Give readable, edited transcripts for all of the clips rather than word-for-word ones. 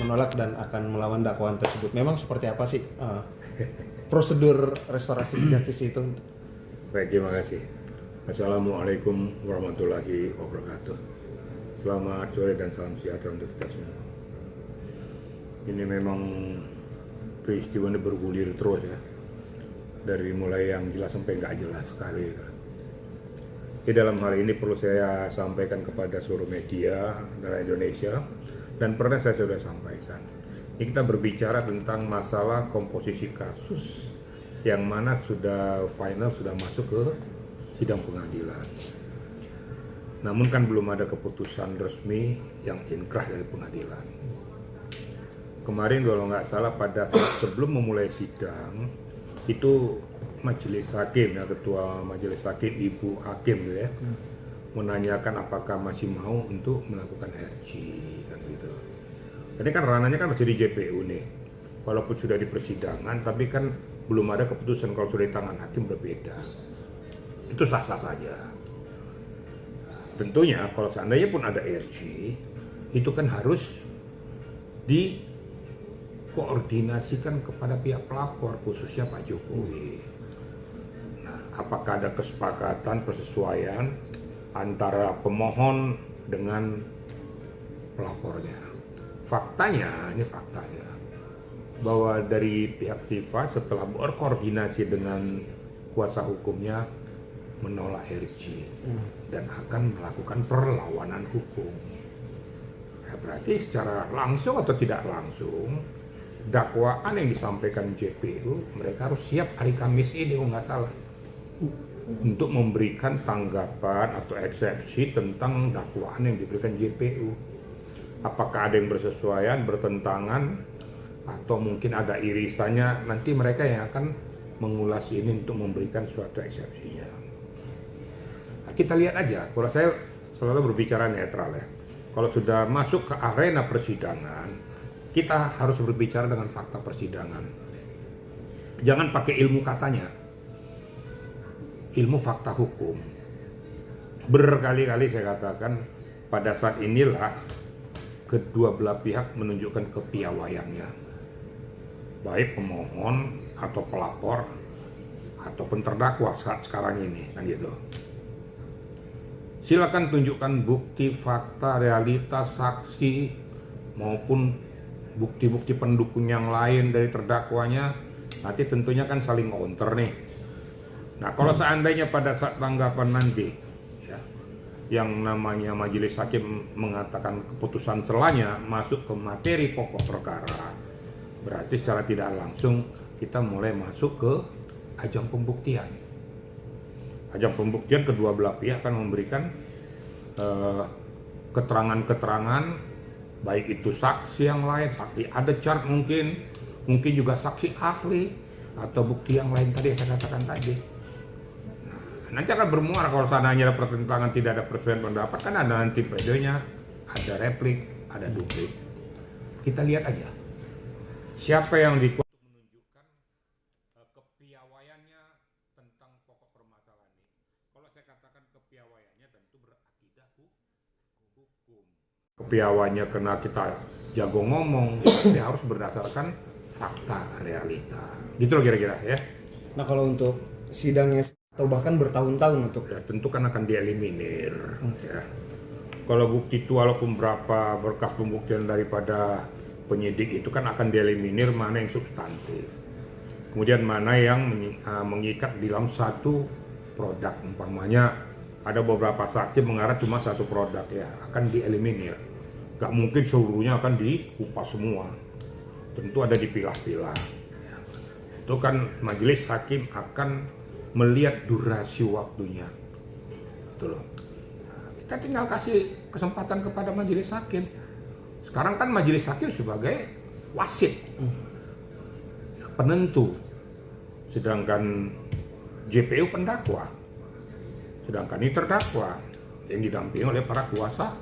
menolak dan akan melawan dakwaan tersebut. Memang seperti apa sih prosedur restorasi justice itu? Baik, terima kasih. Assalamualaikum warahmatullahi wabarakatuh. Selamat sore dan salam sejahtera untuk kita semua. Ini memang peristiwa ini bergulir terus ya, dari mulai yang jelas sampai nggak jelas sekali. Di dalam hal ini perlu saya sampaikan kepada seluruh media dari Indonesia, dan pernah saya sudah sampaikan. Ini kita berbicara tentang masalah komposisi kasus yang mana sudah final, sudah masuk ke sidang pengadilan. Namun kan belum ada keputusan resmi yang inkrah dari pengadilan. Kemarin kalau nggak salah pada saat sebelum memulai sidang, itu majelis hakim, ya, ketua majelis hakim Ibu Hakim gitu ya, menanyakan apakah masih mau untuk melakukan RG kan gitu. Ini kan ranahnya kan masih di JPU nih, walaupun sudah di persidangan, tapi kan belum ada keputusan. Kalau sudah di tangan hakim berbeda, itu sah-sah saja. Tentunya kalau seandainya pun ada RG, itu kan harus dikoordinasikan kepada pihak pelapor, khususnya Pak Jokowi. Apakah ada kesepakatan, persesuaian antara pemohon dengan pelapornya? Faktanya, ini faktanya, bahwa dari pihak FIFA setelah berkoordinasi dengan kuasa hukumnya menolak RG dan akan melakukan perlawanan hukum. Ya, berarti secara langsung atau tidak langsung, dakwaan yang disampaikan JPU, mereka harus siap hari Kamis ini, nggak salah, untuk memberikan tanggapan atau eksepsi tentang dakwaan yang diberikan JPU. Apakah ada yang bersesuaian, bertentangan, atau mungkin ada irisannya, nanti mereka yang akan mengulas ini untuk memberikan suatu eksepsinya. Nah, kita lihat aja, kalau saya selalu berbicara netral ya, kalau sudah masuk ke arena persidangan, kita harus berbicara dengan fakta persidangan. Jangan pakai ilmu katanya, ilmu fakta hukum. Berkali-kali saya katakan, pada saat inilah kedua belah pihak menunjukkan kepiawaiannya, baik pemohon atau pelapor ataupun terdakwa saat sekarang ini, kan gitu. Silakan tunjukkan bukti, fakta, realitas, saksi maupun bukti-bukti pendukung yang lain dari terdakwanya. Nanti tentunya kan saling counter nih. Nah, kalau seandainya pada saat tanggapan nanti ya, yang namanya majelis hakim mengatakan keputusan selanya masuk ke materi pokok perkara, berarti secara tidak langsung kita mulai masuk ke ajang pembuktian. Ajang pembuktian kedua belah pihak akan memberikan keterangan-keterangan, baik itu saksi yang lain, saksi ada chart mungkin juga saksi ahli atau bukti yang lain tadi yang saya katakan tadi. Nanti akan bermuara kalau seandainya ada pertentangan, tidak ada persesuaian pendapat, kan ada nanti pledoinya, ada replik, ada duplik. Kita lihat aja siapa yang dikuat menunjukkan kepiawaiannya tentang pokok permasalahan ini. Kalau saya katakan kepiawaiannya, tentu berakidah hukum. Kepiawaiannya karena kita jago ngomong, tapi harus berdasarkan fakta, realita. Gitu loh kira-kira ya. Nah, kalau untuk sidangnya atau bahkan bertahun-tahun untuk ya, tentu kan akan dieliminir ya. Kalau bukti itu walaupun berapa berkas pembuktian daripada penyidik itu kan akan dieliminir, mana yang substantif, kemudian mana yang mengikat dalam satu produk. Umpamanya ada beberapa saksi mengarah cuma satu produk, ya akan dieliminir. Gak mungkin seluruhnya akan dikupas semua, tentu ada dipilah-pilah ya. Itu kan majelis hakim akan melihat durasi waktunya. Betul. Kita tinggal kasih kesempatan kepada majelis hakim. Sekarang kan majelis hakim sebagai wasit, penentu, sedangkan JPU pendakwa, sedangkan ini terdakwa yang didampingi oleh para kuasa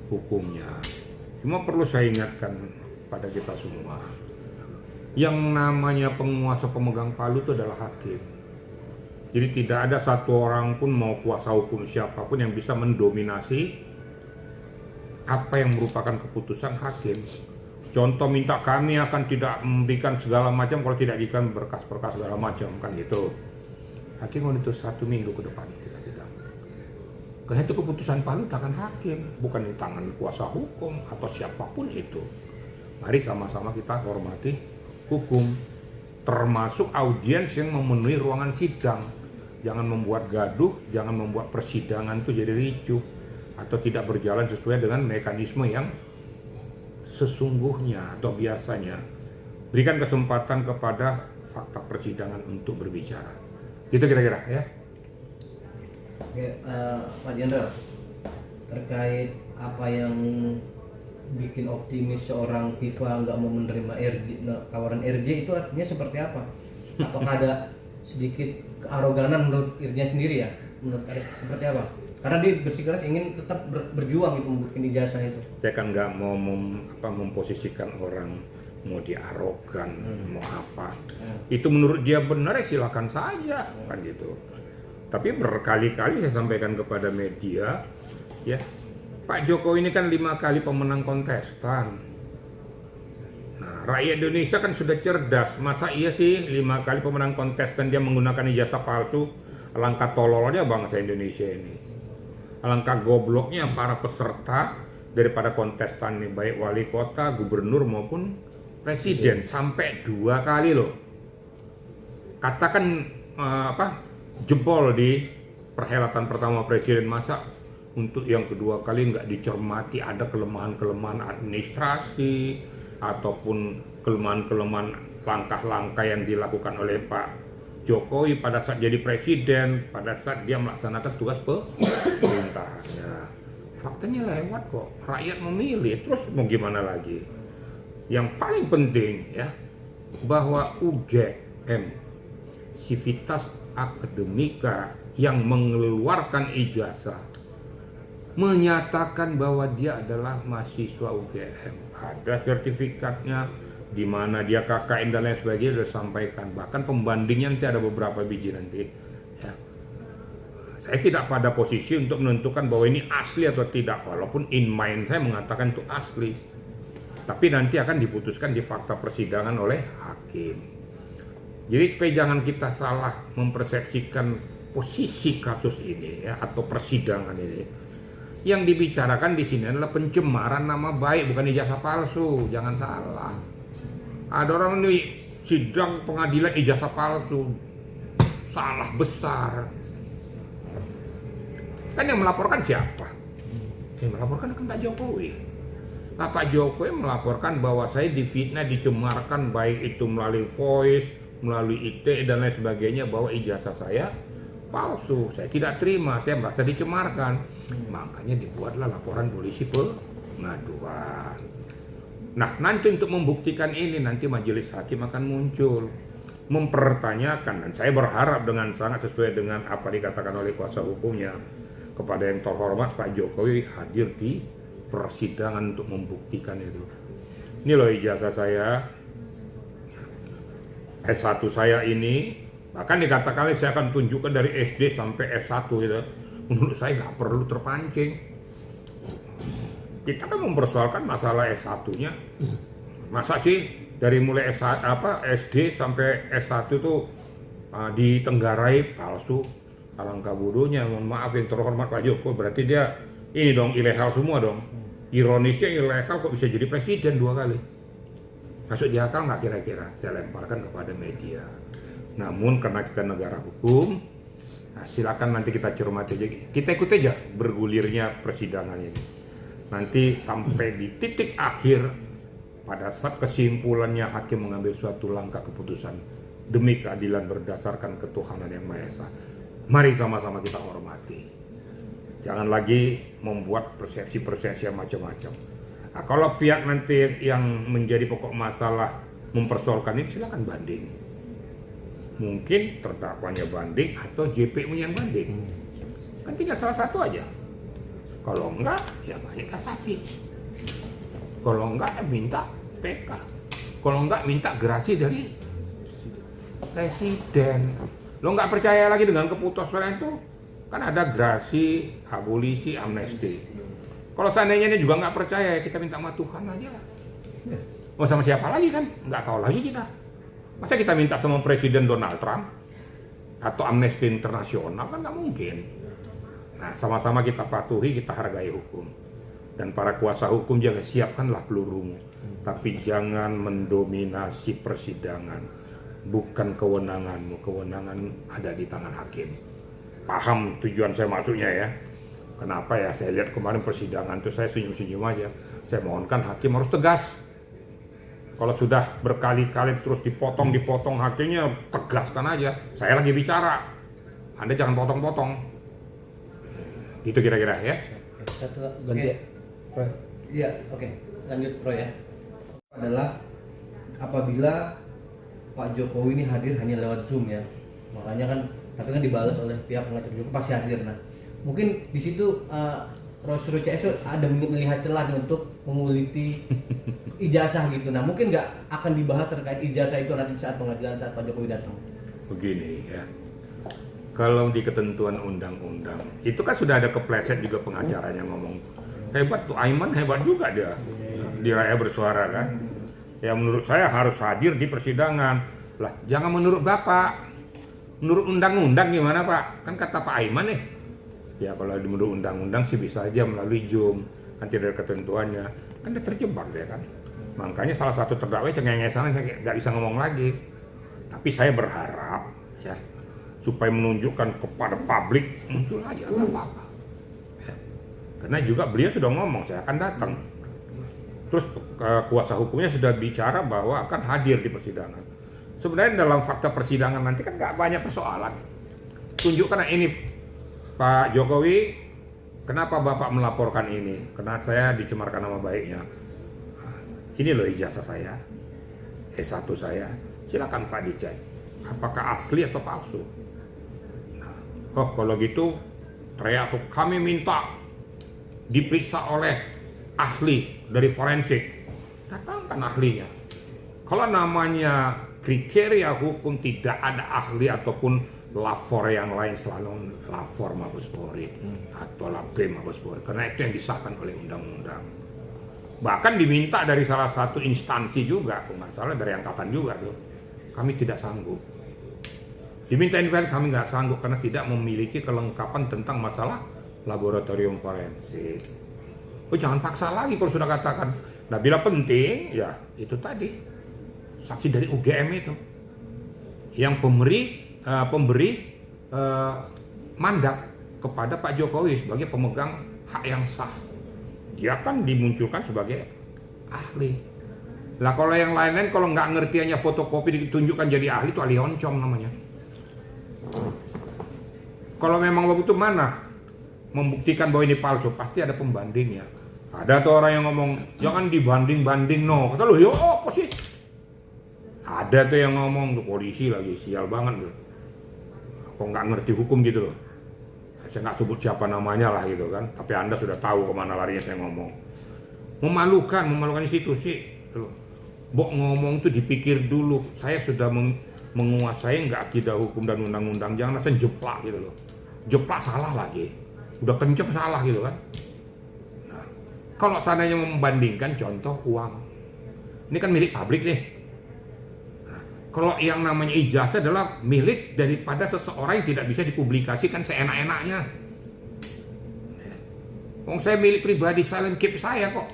hukumnya. Cuma perlu saya ingatkan pada kita semua, yang namanya penguasa pemegang palu itu adalah hakim. Jadi tidak ada satu orang pun, mau kuasa hukum siapapun, yang bisa mendominasi apa yang merupakan keputusan hakim. Contoh minta kami akan tidak memberikan segala macam kalau tidak diberikan berkas-berkas segala macam kan gitu. Hakim menuntut 1 minggu ke depan kita sidang. Karena itu keputusan palu tangan hakim, bukan di tangan kuasa hukum atau siapapun itu. Mari sama-sama kita hormati hukum, termasuk audiens yang memenuhi ruangan sidang. Jangan membuat gaduh, jangan membuat persidangan itu jadi ricuh atau tidak berjalan sesuai dengan mekanisme yang sesungguhnya atau biasanya. Berikan kesempatan kepada fakta persidangan untuk berbicara. Gitu kira-kira ya. Oke, Pak Jenderal, terkait apa yang bikin optimis seorang FIFA nggak mau menerima tawaran RJ itu artinya seperti apa? Apakah ada sedikit kearoganan menurut Irjen sendiri ya? Menurut seperti apa? Karena dia bersikeras ingin tetap berjuang itu membuktikan ijazah itu. Saya kan nggak mau memposisikan orang mau dia arogan, mau apa. Itu menurut dia benar ya silakan saja kan gitu. Tapi berkali-kali saya sampaikan kepada media, ya Pak Jokowi ini kan 5 kali pemenang kontestan. Nah, rakyat Indonesia kan sudah cerdas. Masa iya sih 5 kali pemenang kontestan dia menggunakan ijazah palsu? Alangkah tololnya bangsa Indonesia ini. Alangkah gobloknya para peserta daripada kontestan ini, baik wali kota, gubernur maupun presiden. Sampai 2 kali loh. Katakan jebol di perhelatan pertama presiden, masa untuk yang kedua kali nggak dicermati ada kelemahan-kelemahan administrasi ataupun kelemahan-kelemahan langkah-langkah yang dilakukan oleh Pak Jokowi pada saat jadi presiden, pada saat dia melaksanakan tugas pemerintahannya. Faktanya lewat kok, rakyat memilih, terus mau gimana lagi? Yang paling penting ya, bahwa UGM, Civitas Akademika yang mengeluarkan ijazah menyatakan bahwa dia adalah mahasiswa UGM, ada sertifikatnya, di mana dia KKN dan lain sebagainya sudah sampaikan, bahkan pembandingnya nanti ada beberapa biji nanti. Ya. Saya tidak pada posisi untuk menentukan bahwa ini asli atau tidak, walaupun in mind saya mengatakan itu asli, tapi nanti akan diputuskan di fakta persidangan oleh hakim. Jadi supaya jangan kita salah mempersepsikan posisi kasus ini ya, atau persidangan ini. Yang dibicarakan di sini adalah pencemaran nama baik, bukan ijazah palsu. Jangan salah. Ada orang ini sidang pengadilan ijazah palsu, salah besar. Kan yang melaporkan siapa? Yang melaporkan kan Pak Jokowi. Nah, Pak Jokowi melaporkan bahwa saya difitnah, dicemarkan, baik itu melalui voice, melalui IT dan lain sebagainya, bahwa ijazah saya palsu. Saya tidak terima, saya merasa dicemarkan. Makanya dibuatlah laporan polisi pengaduan. Nah, nanti untuk membuktikan ini, nanti majelis hakim akan muncul mempertanyakan, dan saya berharap dengan sangat sesuai dengan apa dikatakan oleh kuasa hukumnya, kepada yang terhormat Pak Jokowi hadir di persidangan untuk membuktikan itu. Ini loh ijazah saya, S1 saya ini, bahkan dikatakan saya akan tunjukkan dari SD sampai S1 gitu. Menurut saya nggak perlu terpancing. Kita kan mempersoalkan masalah S1-nya. Masa sih dari mulai SD sampai S1 itu ditenggarai palsu? Alangkah bodohnya, mohon maaf yang terhormat Pak Jokowi, berarti dia ini dong ilegal semua dong. Ironisnya ilegal kok bisa jadi presiden 2 kali. Masuk di akal nggak kira-kira? Saya lemparkan kepada media. Namun karena kita negara hukum, nah silakan nanti kita cermati aja. Kita ikut aja bergulirnya persidangan ini. Nanti sampai di titik akhir, pada saat kesimpulannya hakim mengambil suatu langkah keputusan demi keadilan berdasarkan ketuhanan yang Maha Esa. Mari sama-sama kita hormati. Jangan lagi membuat persepsi-persepsi yang macam-macam. Nah, kalau pihak nanti yang menjadi pokok masalah mempersoalkan ini, silakan banding. Mungkin terdakwanya banding atau JPU yang banding. Kan tinggal salah satu aja. Kalau enggak, ya naik kasasi. Kalau enggak, ya minta PK. Kalau enggak, minta gerasi dari presiden. Lo nggak percaya lagi dengan keputusan itu? Kan ada gerasi, abolisi, amnesti. Kalau seandainya ini juga nggak percaya, kita minta sama Tuhan aja lah. Mau sama siapa lagi kan? Nggak tahu lagi kita. Masa kita minta sama Presiden Donald Trump atau Amnesty Internasional, kan nggak mungkin. Nah, sama-sama kita patuhi, kita hargai hukum. Dan para kuasa hukum juga siapkanlah pelurumu. Tapi jangan mendominasi persidangan. Bukan kewenanganmu, kewenangan ada di tangan hakim. Paham tujuan saya maksudnya ya? Kenapa ya? Saya lihat kemarin persidangan itu saya senyum-senyum aja. Saya mohonkan hakim harus tegas. Kalau sudah berkali-kali terus dipotong hakimnya tegaskan aja. Saya lagi bicara, Anda jangan potong-potong. Itu kira-kira ya. Satu Ganti ya. Iya, oke. Lanjut Pro ya. Adalah apabila Pak Jokowi ini hadir hanya lewat Zoom ya. Makanya kan tapi kan dibalas oleh pihak pengacara Jokowi pasti hadir. Nah, mungkin di situ Prosedur CS ada melihat celah untuk menguliti ijazah gitu. Nah, mungkin nggak akan dibahas terkait ijazah itu nanti saat pengadilan saat Pak Jokowi datang. Begini ya, kalau di ketentuan undang-undang itu kan sudah ada kepleset juga pengacaranya ngomong hebat tuh Aiman, hebat juga dia di rakyat bersuara kan. Ya menurut saya harus hadir di persidangan lah, jangan menurut Bapak, menurut undang-undang gimana Pak? Kan kata Pak Aiman nih, ya kalau menurut undang-undang sih bisa aja melalui Zoom, nanti ada ketentuannya, kan dia terjebak dia kan. Makanya salah satu terdakwa cengengesan nggak bisa ngomong lagi. Tapi saya berharap ya supaya menunjukkan kepada publik muncul aja nggak apa-apa. Ya. Karena juga beliau sudah ngomong saya akan datang. Terus kuasa hukumnya sudah bicara bahwa akan hadir di persidangan. Sebenarnya dalam fakta persidangan nanti kan nggak banyak persoalan. Tunjukkan ini Pak Jokowi, kenapa Bapak melaporkan ini? Karena saya dicemarkan nama baiknya. Ini loh ijazah saya, S1 saya. Silakan Pak dicek, apakah asli atau palsu. Nah, kalau gitu teriak tuh, kami minta diperiksa oleh ahli dari forensik. Datangkan ahlinya. Kalau namanya kriteria hukum tidak ada ahli ataupun lapor yang lain, selalu lapor Mabes Polri atau laprim Mabes Polri, karena itu yang disahkan oleh undang-undang. Bahkan diminta dari salah satu instansi juga, kalau nggak salah dari angkatan juga tuh, kami tidak sanggup. Diminta investasi, kami nggak sanggup karena tidak memiliki kelengkapan tentang masalah laboratorium forensik. Oh jangan paksa lagi kalau sudah katakan. Nah bila penting, ya itu tadi saksi dari UGM itu yang pemberi mandat kepada Pak Jokowi sebagai pemegang hak yang sah. Dia kan dimunculkan sebagai ahli. Lah kalau yang lain-lain kalau nggak ngerti hanya fotokopi ditunjukkan jadi ahli, itu ahli oncom namanya. Kalau memang begitu mana membuktikan bahwa ini palsu, pasti ada pembandingnya. Ada tuh orang yang ngomong jangan dibanding-banding no. Kata lu, yo apa sih? Ada tuh yang ngomong tuh polisi lagi sial banget loh. Kok nggak ngerti hukum gitu loh. Saya nggak sebut siapa namanya lah gitu kan. Tapi Anda sudah tahu kemana larinya saya ngomong. Memalukan institusi. Bok ngomong tuh dipikir dulu. Saya sudah menguasai nggak akidah hukum dan undang-undang. Jangan langsung jeplak gitu loh. Jeplak salah lagi. Udah kencep salah gitu kan. Nah, kalau seandainya membandingkan contoh uang. Ini kan milik publik nih. Kalau yang namanya ijazah adalah milik daripada seseorang yang tidak bisa dipublikasikan seenak-enaknya. Saya milik pribadi, silent keep saya kok.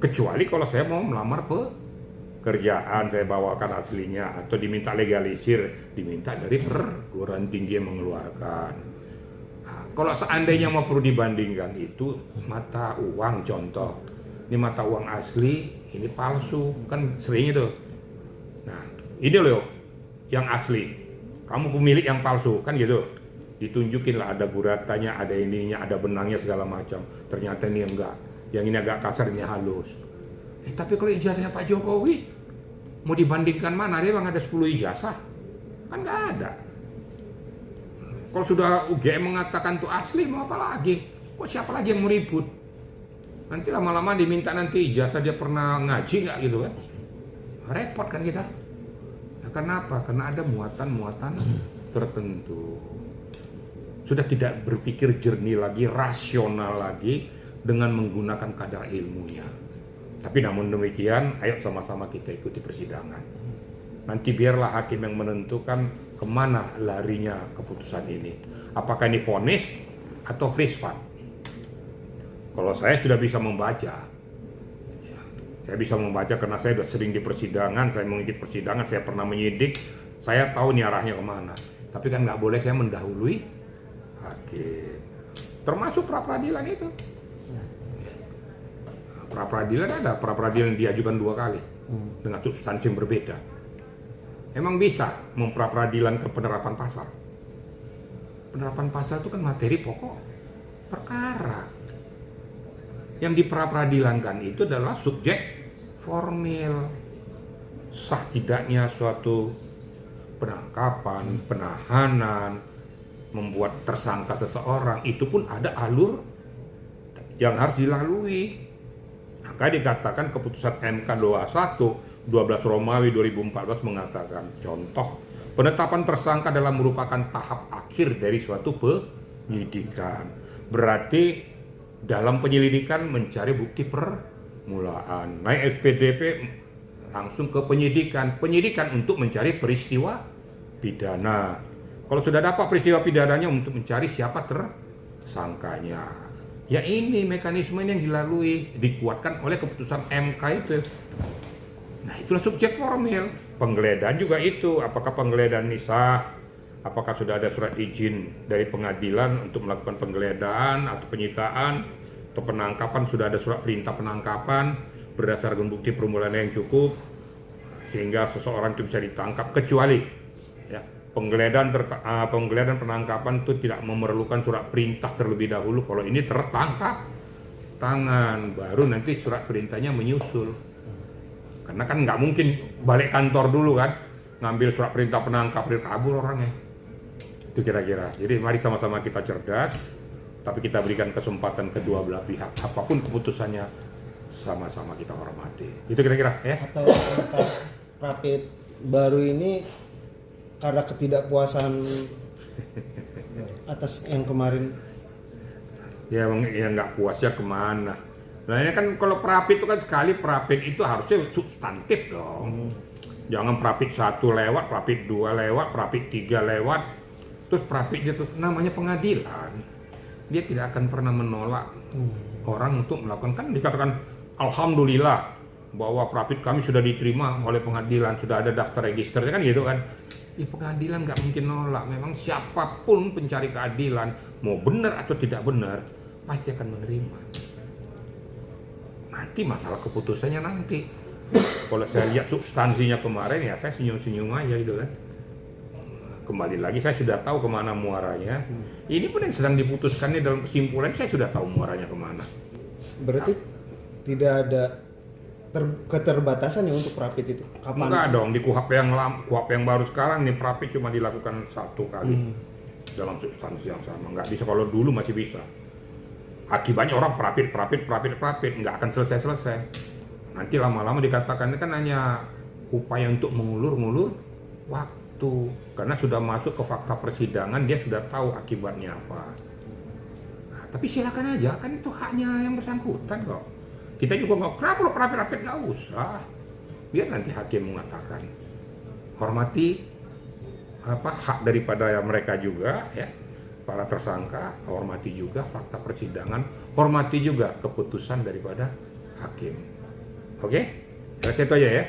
Kecuali kalau saya mau melamar pekerjaan, saya bawakan aslinya atau diminta legalisir, diminta dari perguruan tinggi yang mengeluarkan. Nah, kalau seandainya mau perlu dibandingkan itu mata uang contoh. Ini mata uang asli, ini palsu, kan sering itu. Nah, ini loh yang asli. Kamu pemilik yang palsu, kan gitu. Ditunjukin lah ada buratannya, ada ininya, ada benangnya segala macam. Ternyata ini enggak. Yang ini agak kasar, ini halus. Tapi kalau ijazahnya Pak Jokowi, mau dibandingkan mana? Dia memang ada 10 ijazah. Kan enggak ada. Kalau sudah UGM mengatakan itu asli, mau apa lagi? Kok siapa lagi yang mau ribut? Nanti lama-lama diminta nanti ijazah dia pernah ngaji nggak gitu kan? Repot kan kita. Nah, kenapa? Karena ada muatan-muatan tertentu. Sudah tidak berpikir jernih lagi, rasional lagi dengan menggunakan kadar ilmunya. Tapi namun demikian, ayo sama-sama kita ikuti persidangan. Nanti biarlah hakim yang menentukan kemana larinya keputusan ini. Apakah ini vonis atau frispat? Kalau saya sudah bisa membaca, ya, saya bisa membaca karena saya sudah sering di persidangan, saya mengikuti persidangan, saya pernah menyidik, saya tahu nih arahnya kemana. Tapi kan nggak boleh saya mendahului hakim. Termasuk pra-peradilan itu. Pra-peradilan ada, pra-peradilan diajukan 2 kali dengan substansi yang berbeda. Emang bisa mempra-peradilan ke penerapan pasal? Penerapan pasal itu kan materi pokok perkara. Yang dipra-peradilankan itu adalah subjek formil, sah tidaknya suatu penangkapan, penahanan, membuat tersangka seseorang, itu pun ada alur yang harus dilalui. Maka dikatakan keputusan MK 21 12 Romawi 2014 mengatakan, contoh, penetapan tersangka adalah merupakan tahap akhir dari suatu penyidikan. Berarti dalam penyelidikan mencari bukti permulaan. Naik SPDP langsung ke penyidikan. Penyidikan untuk mencari peristiwa pidana. Kalau sudah dapat peristiwa pidananya untuk mencari siapa tersangkanya. Ya ini mekanisme yang dilalui, dikuatkan oleh keputusan MK itu. Nah itulah subjek formil. Penggeledahan juga itu, apakah penggeledahan ini sah, apakah sudah ada surat izin dari pengadilan untuk melakukan penggeledahan atau penyitaan, atau penangkapan, sudah ada surat perintah penangkapan berdasarkan bukti permulaan yang cukup sehingga seseorang itu bisa ditangkap, kecuali ya, penggeledahan penangkapan itu tidak memerlukan surat perintah terlebih dahulu. Kalau ini tertangkap tangan, baru nanti surat perintahnya menyusul. Karena kan nggak mungkin balik kantor dulu kan, ngambil surat perintah penangkap, dia kabur orangnya. Itu kira-kira. Jadi mari sama-sama kita cerdas, tapi kita berikan kesempatan kedua belah pihak. Apapun keputusannya, sama-sama kita hormati. Itu kira-kira ya. Atau rapid baru ini karena ketidakpuasan atas yang kemarin. Ya nggak puasnya kemana? Nah ini kan kalau prapit itu kan sekali prapit itu harusnya substantif dong. Jangan prapit 1 lewat, prapit 2 lewat, prapit 3 lewat. Terus prapitnya itu namanya pengadilan. Dia tidak akan pernah menolak orang untuk melakukan, kan dikatakan alhamdulillah bahwa prapit kami sudah diterima oleh pengadilan, sudah ada daftar registernya kan gitu kan. Di pengadilan nggak mungkin nolak. Memang siapapun pencari keadilan, mau benar atau tidak benar, pasti akan menerima. Nanti masalah keputusannya nanti. Kalau saya lihat substansinya kemarin ya saya senyum-senyum aja gitu kan. Kembali lagi saya sudah tahu kemana muaranya. Ini pun yang sedang diputuskan nih dalam kesimpulan saya sudah tahu muaranya kemana. Berarti tidak ada keterbatasan ya untuk prapit itu? Kapan? Enggak dong, di KUHP yang baru sekarang nih prapit cuma dilakukan 1 kali dalam substansi yang sama. Nggak bisa, kalau dulu masih bisa. Akibatnya orang prapit, nggak akan selesai-selesai. Nanti lama-lama dikatakan ini kan hanya upaya untuk mengulur-ngulur waktu. Karena sudah masuk ke fakta persidangan, dia sudah tahu akibatnya apa. Nah, tapi silakan aja, kan itu haknya yang bersangkutan kok. Kita juga nggak, kenapa lo prapit, nggak usah. Biar nanti hakim mengatakan. Hormati hak daripada mereka juga ya. Para tersangka, hormati juga fakta persidangan, hormati juga keputusan daripada hakim. Oke? Saya itu aja ya.